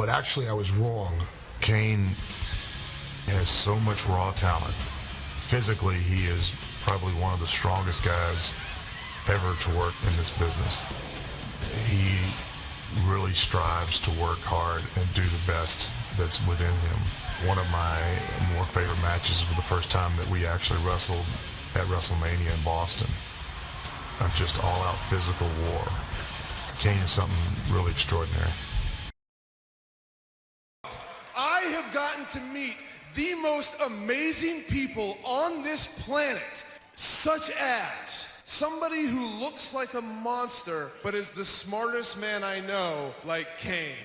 but actually I was wrong. Kane has so much raw talent. Physically, he is probably one of the strongest guys ever to work in this business. He really strives to work hard and do the best that's within him. One of my more favorite matches was the first time that we actually wrestled at WrestleMania in Boston. Of just all-out physical war. Kane is something really extraordinary. I have gotten to meet the most amazing people on this planet, such as somebody who looks like a monster but is the smartest man I know, like Kane.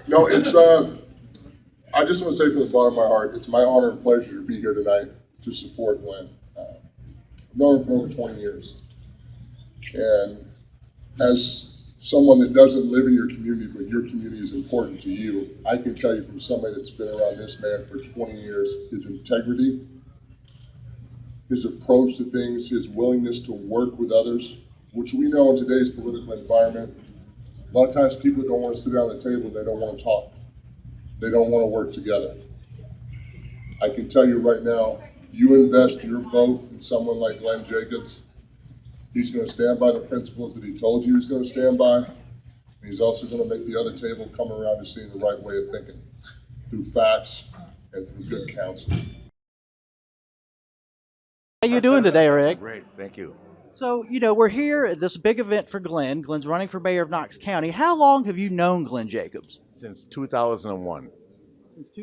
No, it's I just want to say from the bottom of my heart, it's my honor and pleasure to be here tonight to support Glenn. I've known him for over 20 years. And as someone that doesn't live in your community, but your community is important to you, I can tell you from somebody that's been around this man for 20 years, his integrity, his approach to things, his willingness to work with others, which we know in today's political environment, a lot of times people don't want to sit down at the table, they don't want to talk. They don't want to work together. I can tell you right now, you invest your vote in someone like Glenn Jacobs, he's going to stand by the principles that he told you he's going to stand by. And he's also going to make the other table come around to seeing the right way of thinking through facts and through good counsel. How you doing today, Rick? Great, thank you. So, we're here at this big event for Glenn. Glenn's running for mayor of Knox County. How long have you known Glenn Jacobs? Since 2001.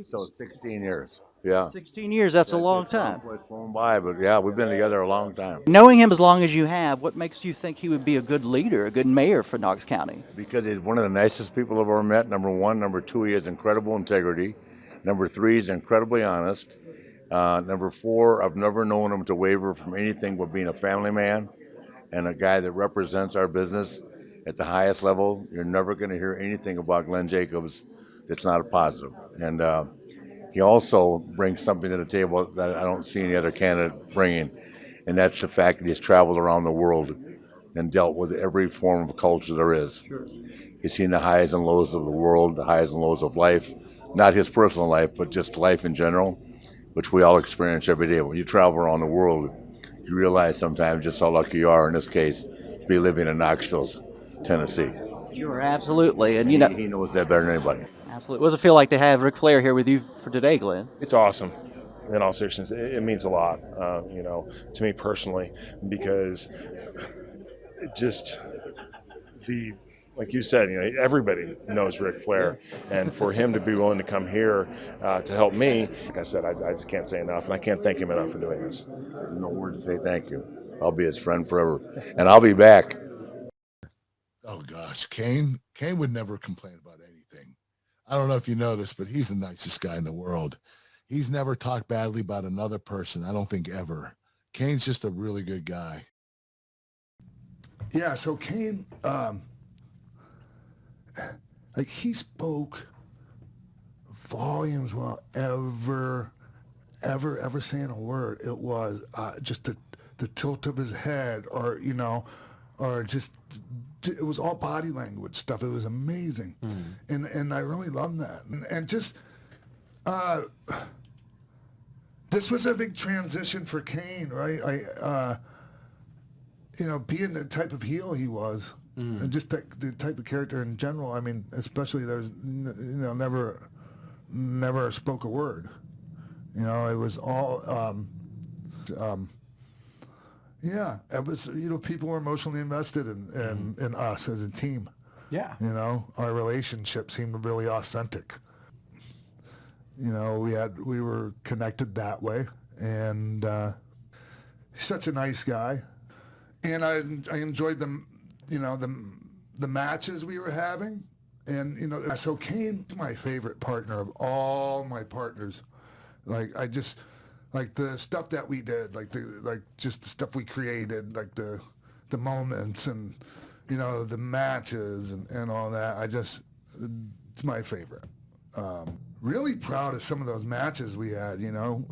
So 16 years. Yeah. 16 years, that's a long time. It's flown by, but yeah, we've been together a long time. Knowing him as long as you have, what makes you think he would be a good leader, a good mayor for Knox County? Because he's one of the nicest people I've ever met, number one. Number two, he has incredible integrity. Number three, he's incredibly honest. Number four, I've never known him to waver from anything but being a family man and a guy that represents our business at the highest level. You're never going to hear anything about Glenn Jacobs that's not a positive. And he also brings something to the table that I don't see any other candidate bringing, and that's the fact that he's traveled around the world and dealt with every form of culture there is. Sure. He's seen the highs and lows of the world, the highs and lows of life, not his personal life, but just life in general, which we all experience every day. When you travel around the world, you realize sometimes just how lucky you are, in this case, to be living in Knoxville, Tennessee. Sure, absolutely. And he knows that better than anybody. Absolutely. What does it feel like to have Ric Flair here with you for today, Glenn? It's awesome. In all seriousness, it means a lot, to me personally, because it just like you said, everybody knows Ric Flair, and for him to be willing to come here to help me, like I said, I just can't say enough, and I can't thank him enough for doing this. There's no word to say thank you. I'll be his friend forever, and I'll be back. Oh gosh, Kane would never complain about anything. I don't know if you know this, but he's the nicest guy in the world. He's never talked badly about another person, I don't think ever. Kane's just a really good guy. Yeah, so Kane, he spoke volumes without ever saying a word. It was just the tilt of his head, or just it was all body language stuff. It was amazing, and I really loved that. And just this was a big transition for Kane, right? Being the type of heel he was. And just the type of character in general. I mean, especially there's never spoke a word. It was all it was people were emotionally invested in us as a team. Yeah. Our relationship seemed really authentic. We were connected that way, and he's such a nice guy, and I enjoyed them. The matches we were having, and so Kane's my favorite partner of all my partners. I just the stuff that we did, just the stuff we created, the moments and the matches and all that. It's my favorite. Really proud of some of those matches we had, you know.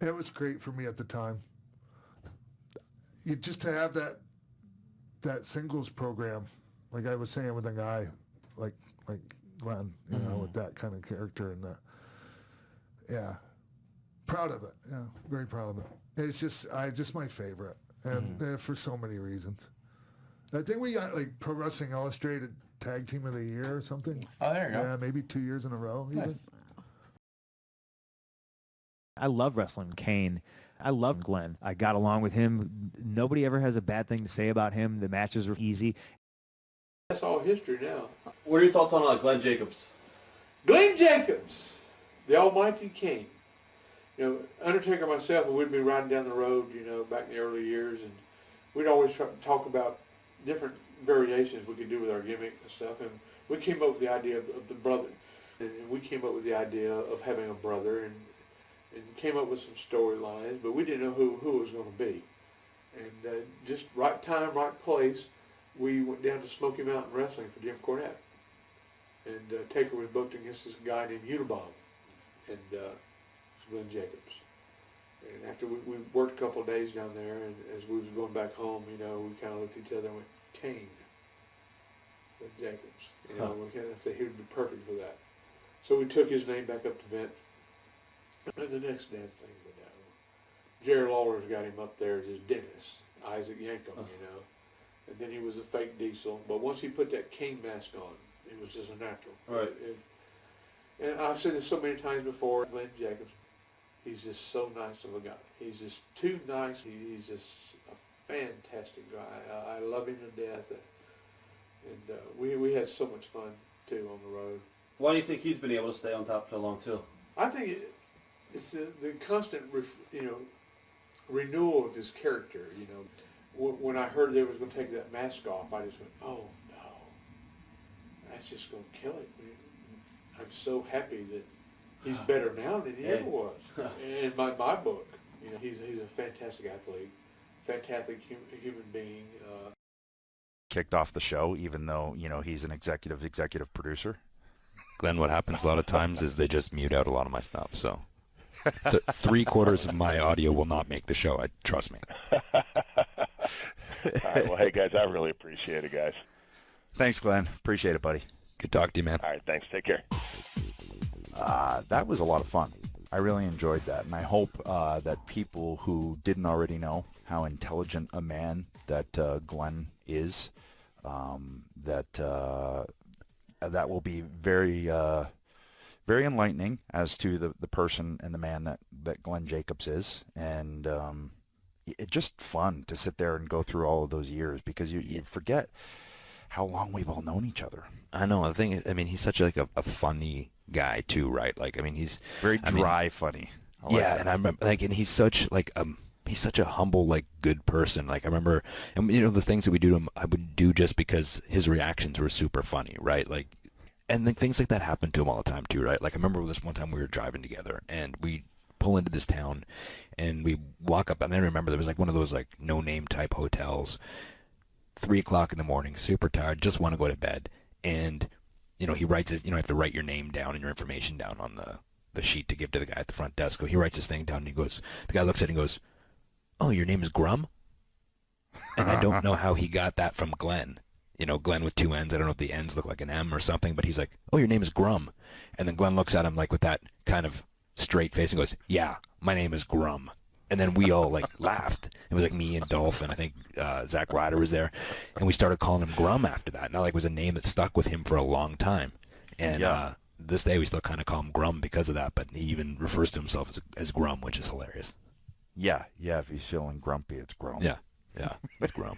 It was great for me at the time. Just to have that singles program, like I was saying, with a guy like Glenn, you know, with that kind of character, and yeah, proud of it. Yeah, very proud of it. It's just my favorite, and for so many reasons. I think we got like Pro Wrestling Illustrated Tag Team of the Year or something. Oh, there you go. Yeah, maybe 2 years in a row. Even. Nice. I love wrestling Kane. I love Glenn. I got along with him. Nobody ever has a bad thing to say about him. The matches were easy. That's all history now. What are your thoughts on Glenn Jacobs? Glenn Jacobs, the almighty Kane. You know, Undertaker and myself, we'd be riding down the road, you know, back in the early years, and we'd always try to talk about different variations we could do with our gimmick and stuff, and we came up with the idea of the brother. And we came up with the idea of having a brother, and came up with some storylines, but we didn't know who it was going to be. And just right time, right place, we went down to Smoky Mountain Wrestling for Jim Cornette. And Taker was booked against this guy named Unabomb, and it's Glenn Jacobs. And after we worked a couple of days down there, and as we was going back home, you know, we kind of looked at each other and went, Kane, Glenn Jacobs. You know, we kind of said he would be perfect for that. So we took his name back up to Vince. And the next damn thing went down. Jerry Lawler's got him up there as his dentist, Isaac Yankum, you know. And then he was a fake Diesel. But once he put that King mask on, it was just a natural. Right. And I've said this so many times before, Glenn Jacobs, he's just so nice of a guy. He's just too nice. He's just a fantastic guy. I love him to death. And we had so much fun, too, on the road. Why do you think he's been able to stay on top so long, too? I think it's the constant, renewal of his character. You know, when I heard they was going to take that mask off, I just went, "Oh no, that's just going to kill it." I'm so happy that he's better now than he ever was. In my book, you know, he's a fantastic athlete, fantastic human being. Kicked off the show, even though, you know, he's an executive producer. Glenn, what happens a lot of times is they just mute out a lot of my stuff, so 3/4 of my audio will not make the show. Trust me. All right, well, hey, guys, I really appreciate it, guys. Thanks, Glenn. Appreciate it, buddy. Good talk to you, man. All right, thanks. Take care. That was a lot of fun. I really enjoyed that, and I hope that people who didn't already know how intelligent a man that Glenn is, that will be very very enlightening as to the person and the man that Glenn Jacobs is. And it's just fun to sit there and go through all of those years, because you forget how long we've all known each other. I know. The thing is, I mean, he's such like a funny guy too, right? Like, I mean, he's very dry, funny. Yeah, and I remember, like, and he's such like he's such a humble, like, good person. Like, I remember, and you know, the things that we do to him, I would do just because his reactions were super funny, right? Like, and then things like that happen to him all the time too, right? Like, I remember this one time we were driving together, and we pull into this town, and we walk up, and I remember there was like one of those like no-name type hotels. 3 o'clock in the morning, super tired, just want to go to bed, and you know, he writes his, you know, you have to write your name down and your information down on the sheet to give to the guy at the front desk. So he writes his thing down, and he goes, the guy looks at it and goes, "Oh, your name is Grum?" And I don't know how he got that from Glenn. You know, Glenn with 2 N's. I don't know if the N's look like an M or something, but he's like, "Oh, your name is Grum." And then Glenn looks at him like with that kind of straight face and goes, "Yeah, my name is Grum." And then we all like laughed. It was like me and Dolph, and I think Zack Ryder was there, and we started calling him Grum after that. Now, like, it was a name that stuck with him for a long time, and this day we still kind of call him Grum because of that. But he even refers to himself as Grum, which is hilarious. Yeah. If he's feeling grumpy, it's Grum. Yeah, it's Grum.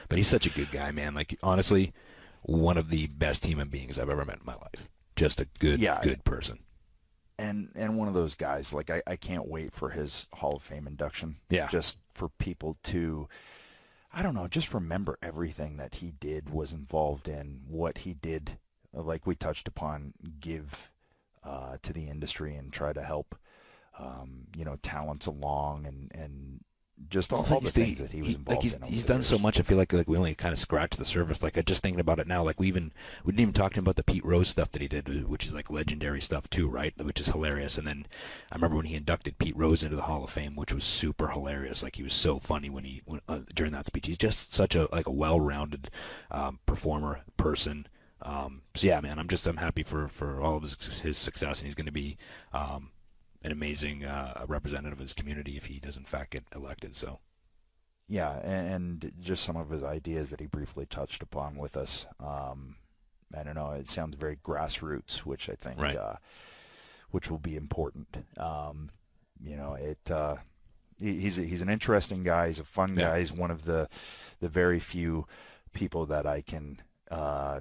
But he's such a good guy, man. Like, honestly, one of the best human beings I've ever met in my life. Just a good person. And one of those guys, like, I can't wait for his Hall of Fame induction. Yeah. Just for people to, I don't know, just remember everything that he did, was involved in, what he did, like we touched upon, give to the industry and try to help, you know, talents along and just all the things that he was involved in. He's done so much. I feel like we only kind of scratched the surface. Like, just thinking about it now, like we didn't even talk to him about the Pete Rose stuff that he did, which is like legendary stuff too, right? Which is hilarious. And then I remember when he inducted Pete Rose into the Hall of Fame, which was super hilarious. Like, he was so funny when during that speech. He's just such a well-rounded performer, person. So yeah, man, I'm happy for all of his success, and he's going to be an amazing representative of his community if he does in fact get elected. So yeah, and just some of his ideas that he briefly touched upon with us. I don't know, it sounds very grassroots, which I think which will be important. He's an interesting guy. He's a fun guy. He's one of the very few people that I can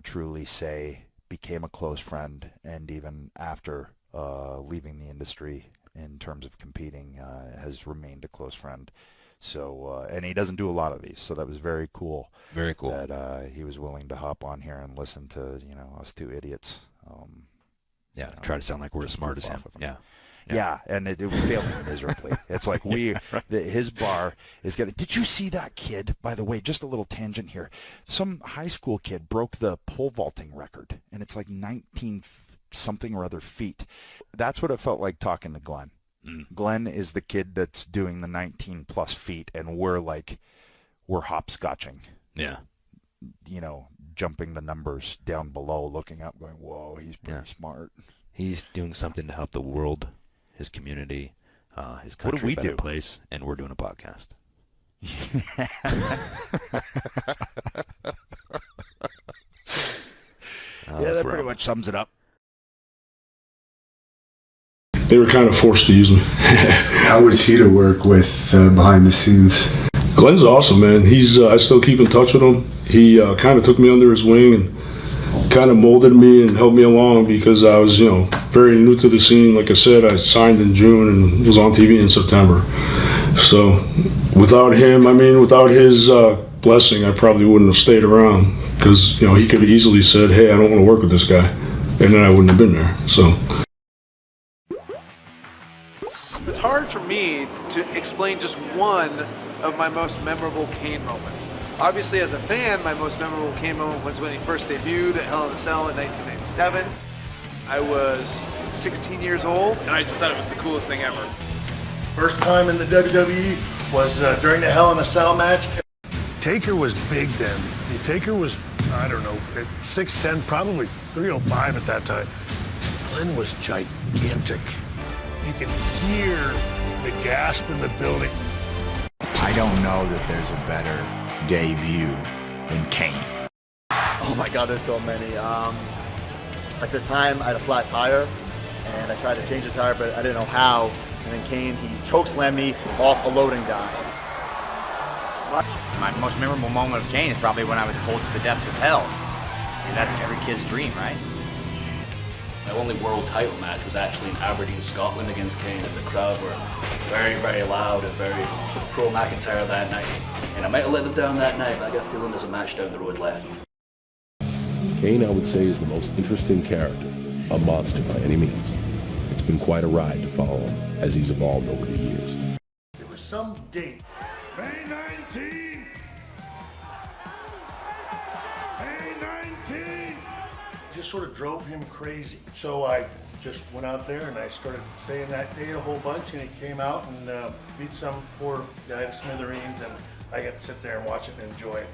truly say became a close friend, and even after leaving the industry in terms of competing, has remained a close friend. So, and he doesn't do a lot of these, so that was very cool. Very cool. That he was willing to hop on here and listen to, us two idiots. Try to sound like we're as smart as him. Yeah, and it was failing miserably. It's like his bar is getting. Did you see that kid? By the way, just a little tangent here. Some high school kid broke the pole vaulting record, and it's like 19 something or other feet. That's what it felt like talking to Glenn. Glenn is the kid that's doing the 19 plus feet, and we're hopscotching. Yeah. Jumping the numbers down below, looking up, going, whoa, he's pretty smart. He's doing something to help the world, his community, his country a better place, and we're doing a podcast. That pretty much sums it up. They were kind of forced to use me. How was he to work with behind the scenes? Glenn's awesome, man. I still keep in touch with him. He kind of took me under his wing and kind of molded me and helped me along because I was, very new to the scene. Like I said, I signed in June and was on TV in September. So without him, without his blessing, I probably wouldn't have stayed around because, he could have easily said, hey, I don't want to work with this guy. And then I wouldn't have been there. So. It's hard for me to explain just one of my most memorable Kane moments. Obviously, as a fan, my most memorable Kane moment was when he first debuted at Hell in a Cell in 1997. I was 16 years old, and I just thought it was the coolest thing ever. First time in the WWE was during the Hell in a Cell match. Taker was big then. Taker was, I don't know, at 6'10", probably 305 at that time. Glenn was gigantic. You can hear the gasp in the building. I don't know that there's a better debut than Kane. Oh my God, there's so many. At the time, I had a flat tire, and I tried to change the tire, but I didn't know how. And then Kane, he chokeslammed me off a loading dive. My most memorable moment of Kane is probably when I was pulled to the depths of hell. And that's every kid's dream, right? My only world title match was actually in Aberdeen, Scotland against Kane, and the crowd were very, very loud and very pro McIntyre that night. And I might have let them down that night, but I got a feeling there's a match down the road left. Kane, I would say, is the most interesting character, a monster by any means. It's been quite a ride to follow him as he's evolved over the years. There was some date, May 19! May 19! Just sort of drove him crazy. So I just went out there and I started saying that day a whole bunch, and he came out and beat some poor guy to smithereens, and I got to sit there and watch it and enjoy it.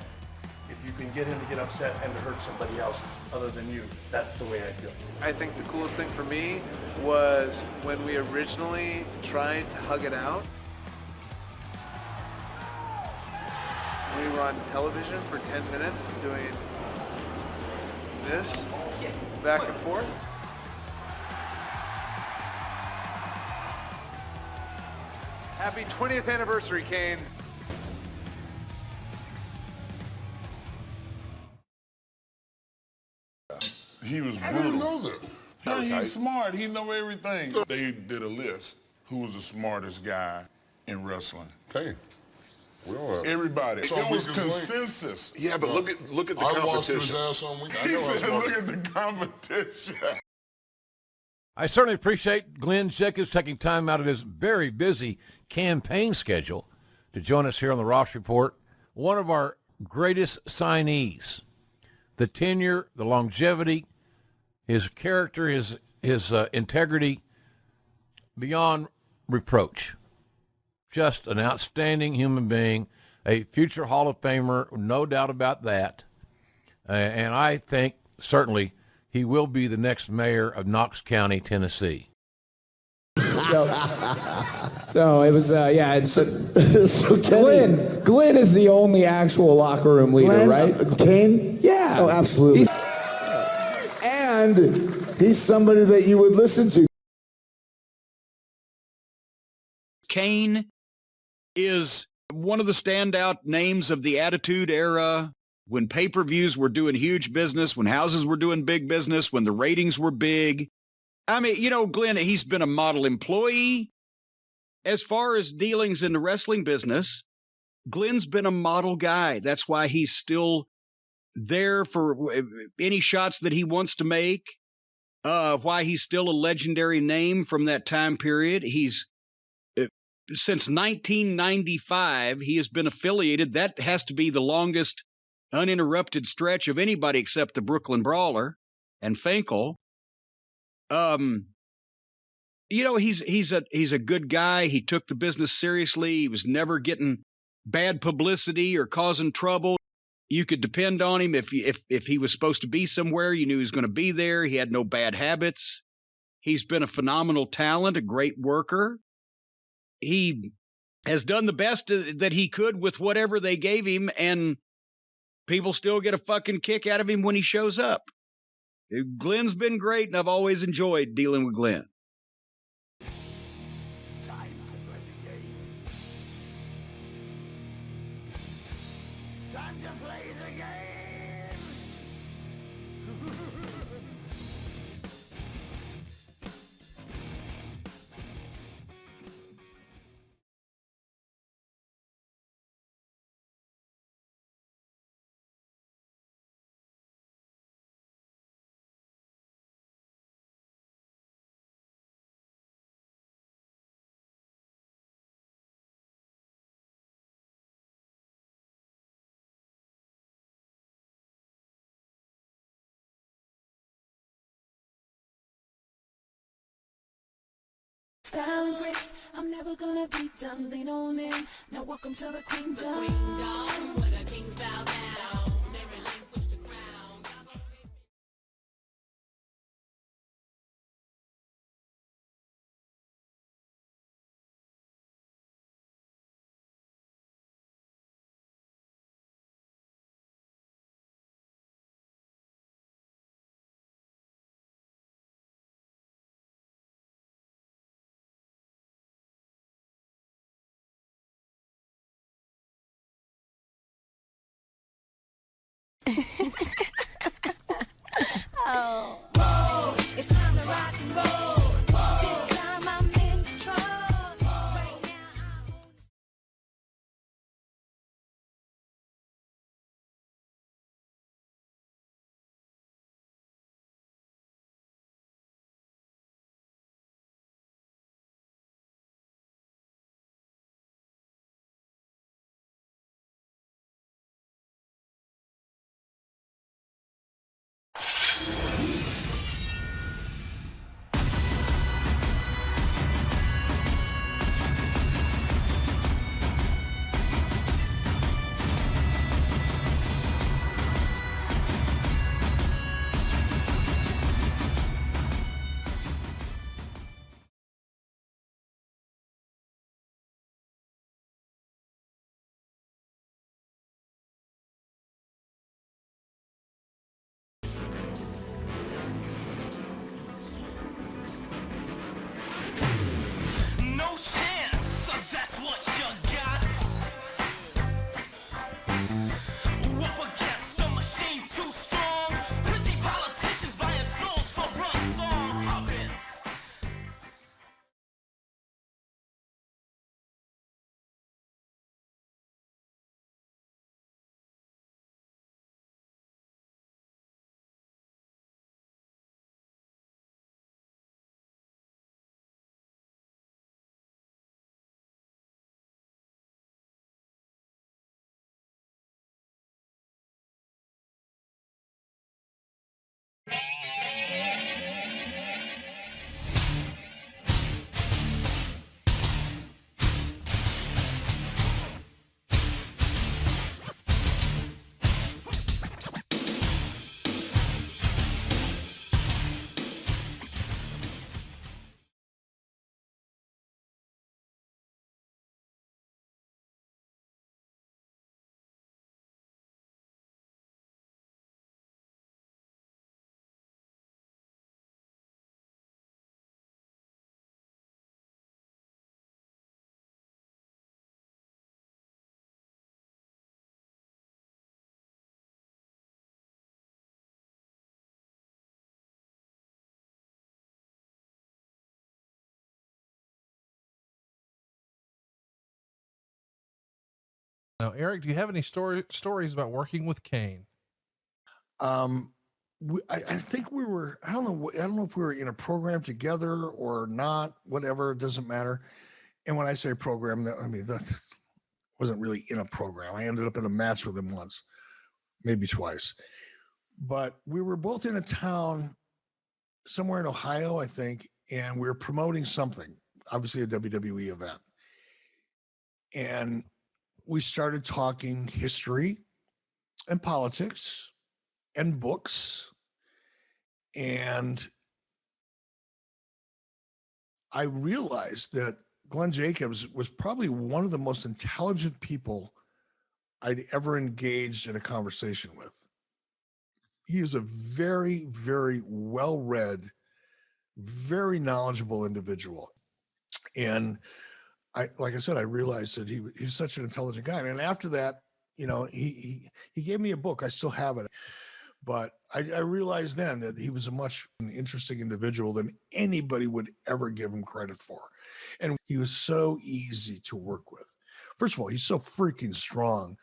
If you can get him to get upset and to hurt somebody else other than you, that's the way I feel. I think the coolest thing for me was when we originally tried to hug it out. We were on television for 10 minutes doing this, back and forth. Happy 20th anniversary, Kane. He was brutal. I didn't know that. Yeah, he's smart. He know everything. They did a list. Who was the smartest guy in wrestling? Kane. Everybody. So it was we consensus. Yeah, but look at the competition. I watched his ass on week. He said, look at the competition. I certainly appreciate Glenn Jacobs taking time out of his very busy campaign schedule to join us here on the Ross Report. One of our greatest signees. The tenure, the longevity, his character, his integrity, beyond reproach. Just an outstanding human being, a future Hall of Famer, no doubt about that. And I think certainly he will be the next mayor of Knox County, Tennessee. So it was, Glenn is the only actual locker room leader, right? Kane? Yeah. Oh, absolutely. And he's somebody that you would listen to. Kane is one of the standout names of the Attitude Era, when pay-per-views were doing huge business, when houses were doing big business, when the ratings were big. I mean, you know, Glenn, he's been a model employee. As far as dealings in the wrestling business, Glenn's been a model guy. That's why he's still there for any shots that he wants to make, why he's still a legendary name from that time period. He's since 1995, he has been affiliated. That has to be the longest uninterrupted stretch of anybody except the Brooklyn Brawler and Finkel. You know, he's a good guy. He took the business seriously. He was never getting bad publicity or causing trouble. You could depend on him. If he was supposed to be somewhere, you knew he was going to be there. He had no bad habits. He's been a phenomenal talent, a great worker. He has done the best that he could with whatever they gave him, and people still get a fucking kick out of him when he shows up. Glenn's been great, and I've always enjoyed dealing with Glenn. Time to play the game. Style and grace, I'm never gonna be done. Lean on in. Now welcome to the queendom. Where the kings bow down. They relinquish the crown. Oh. Whoa, it's time to rock and roll. This time I'm in control. Right now Now, Eric, do you have any stories about working with Kane? I think we were, I don't know if we were in a program together or not, whatever, it doesn't matter. And when I say program, that wasn't really in a program. I ended up in a match with him once, maybe twice. But we were both in a town somewhere in Ohio, I think, and we were promoting something, obviously a WWE event. And we started talking history and politics and books. And I realized that Glenn Jacobs was probably one of the most intelligent people I'd ever engaged in a conversation with. He is a very, very well-read, very knowledgeable individual. And like I said, I realized that he was such an intelligent guy. And after that, he gave me a book. I still have it. But I realized then that he was a much interesting individual than anybody would ever give him credit for. And he was so easy to work with. First of all, he's so freaking strong.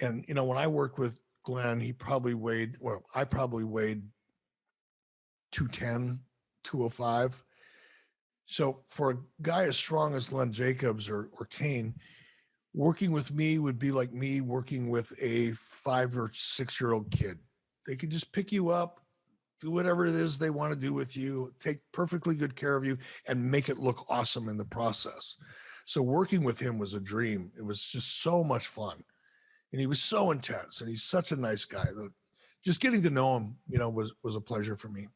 And, when I worked with Glenn, I probably weighed 210, 205. So for a guy as strong as Glenn Jacobs or Kane, working with me would be like me working with a 5 or 6 year old kid. They can just pick you up, do whatever it is they want to do with you, take perfectly good care of you, and make it look awesome in the process. So working with him was a dream. It was just so much fun. And he was so intense, and he's such a nice guy that just getting to know him, was a pleasure for me.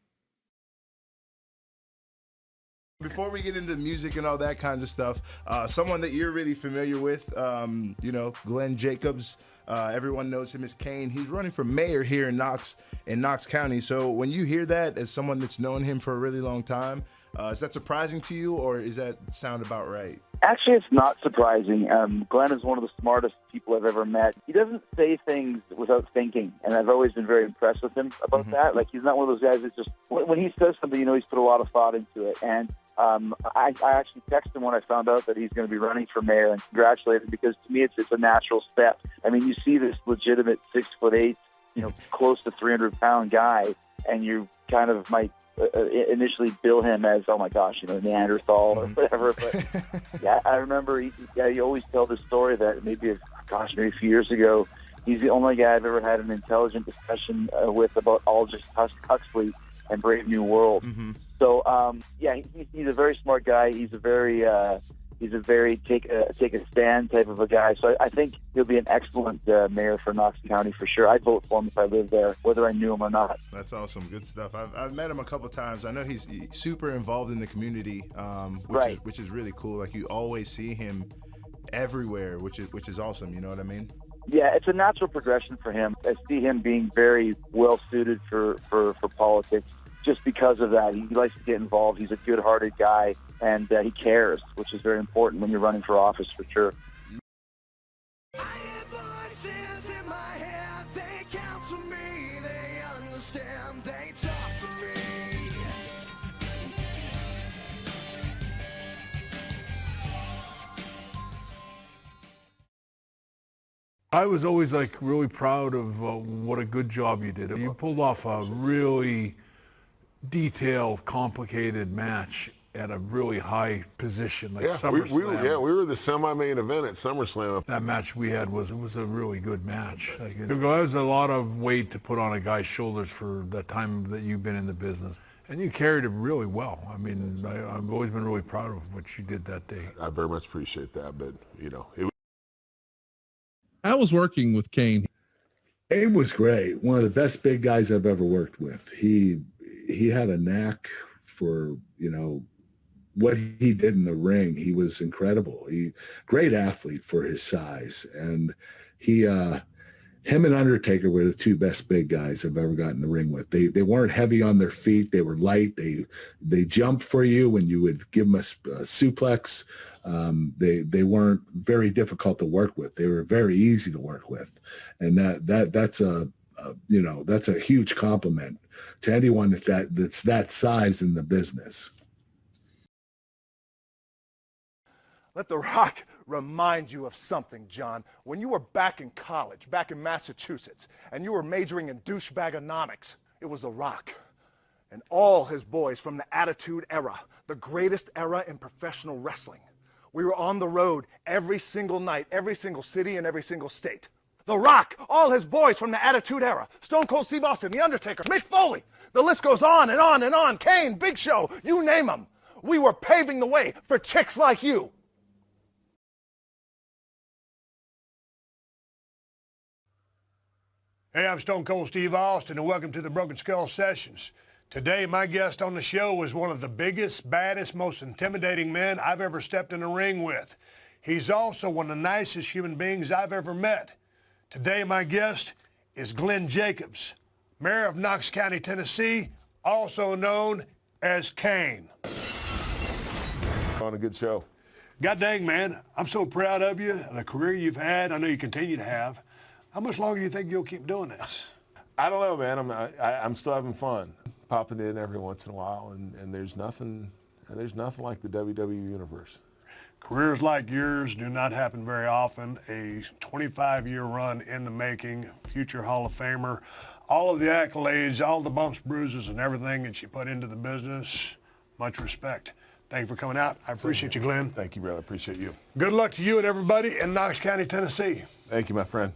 Before we get into music and all that kinds of stuff, someone that you're really familiar with, Glenn Jacobs, everyone knows him as Kane. He's running for mayor here in Knox County. So when you hear that as someone that's known him for a really long time, is that surprising to you, or is that sound about right? Actually, it's not surprising. Glenn is one of the smartest people I've ever met. He doesn't say things without thinking, and I've always been very impressed with him about that. Like, he's not one of those guys that just, when he says something, he's put a lot of thought into it. And I actually texted him when I found out that he's going to be running for mayor and congratulated him, because to me it's a natural step. I mean, you see this legitimate 6'8", close to 300-pound guy, and you kind of might initially bill him as, oh my gosh, Neanderthal or whatever. But yeah, I remember he always tell this story that maybe a few years ago, he's the only guy I've ever had an intelligent discussion with about Aldous Huxley and Brave New World. Mm-hmm. So he's a very smart guy. He's a very take a stand type of a guy. So I think he'll be an excellent mayor for Knox County for sure. I'd vote for him if I lived there, whether I knew him or not. That's awesome. Good stuff. I've met him a couple times. I know he's super involved in the community, which is really cool. Like, you always see him everywhere, which is awesome. You know what I mean? Yeah, it's a natural progression for him. I see him being very well suited for politics. Just because of that, he likes to get involved. He's a good-hearted guy, and he cares, which is very important when you're running for office, for sure. I was always really proud of what a good job you did. You pulled off a really detailed, complicated match at a really high position, like SummerSlam. We were the semi-main event at SummerSlam. That match we had was a really good match. There was a lot of weight to put on a guy's shoulders for the time that you've been in the business. And you carried it really well. I mean, I've always been really proud of what you did that day. I very much appreciate that, but, I was working with Kane. It was great. One of the best big guys I've ever worked with. He had a knack for, what he did in the ring. He was incredible. Great athlete for his size. And him and Undertaker were the two best big guys I've ever gotten in the ring with. They weren't heavy on their feet. They were light. They jumped for you when you would give them a suplex. They weren't very difficult to work with. They were very easy to work with. And that's a huge compliment to anyone that's that size in the business. Let The Rock remind you of something, John. When you were back in college, back in Massachusetts, and you were majoring in douchebagonomics, it was The Rock and all his boys from the Attitude Era, the greatest era in professional wrestling. We were on the road every single night, every single city and every single state. The Rock, all his boys from the Attitude Era, Stone Cold Steve Austin, The Undertaker, Mick Foley. The list goes on and on and on. Kane, Big Show, you name them. We were paving the way for chicks like you. Hey, I'm Stone Cold Steve Austin, and welcome to the Broken Skull Sessions. Today, my guest on the show is one of the biggest, baddest, most intimidating men I've ever stepped in a ring with. He's also one of the nicest human beings I've ever met. Today, my guest is Glenn Jacobs, Mayor of Knox County, Tennessee, also known as Kane. On a good show. God dang, man, I'm so proud of you, the career you've had. I know you continue to have. How much longer do you think you'll keep doing this? I don't know, man. I'm still having fun, popping in every once in a while, and there's nothing like the WWE universe. Careers like yours do not happen very often. A 25-year run in the making, future Hall of Famer, all of the accolades, all the bumps, bruises, and everything that you put into the business. Much respect. Thank you for coming out. I appreciate you, Glenn. Thank you, brother. I appreciate you. Good luck to you and everybody in Knox County, Tennessee. Thank you, my friend.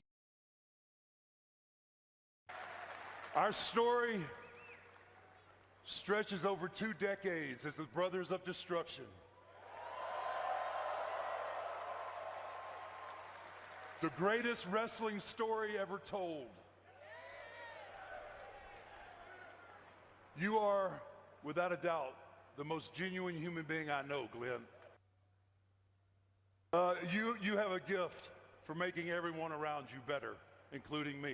Our story stretches over 2 decades as the Brothers of Destruction. The greatest wrestling story ever told. You are, without a doubt, the most genuine human being I know, Glenn. You have a gift for making everyone around you better, including me.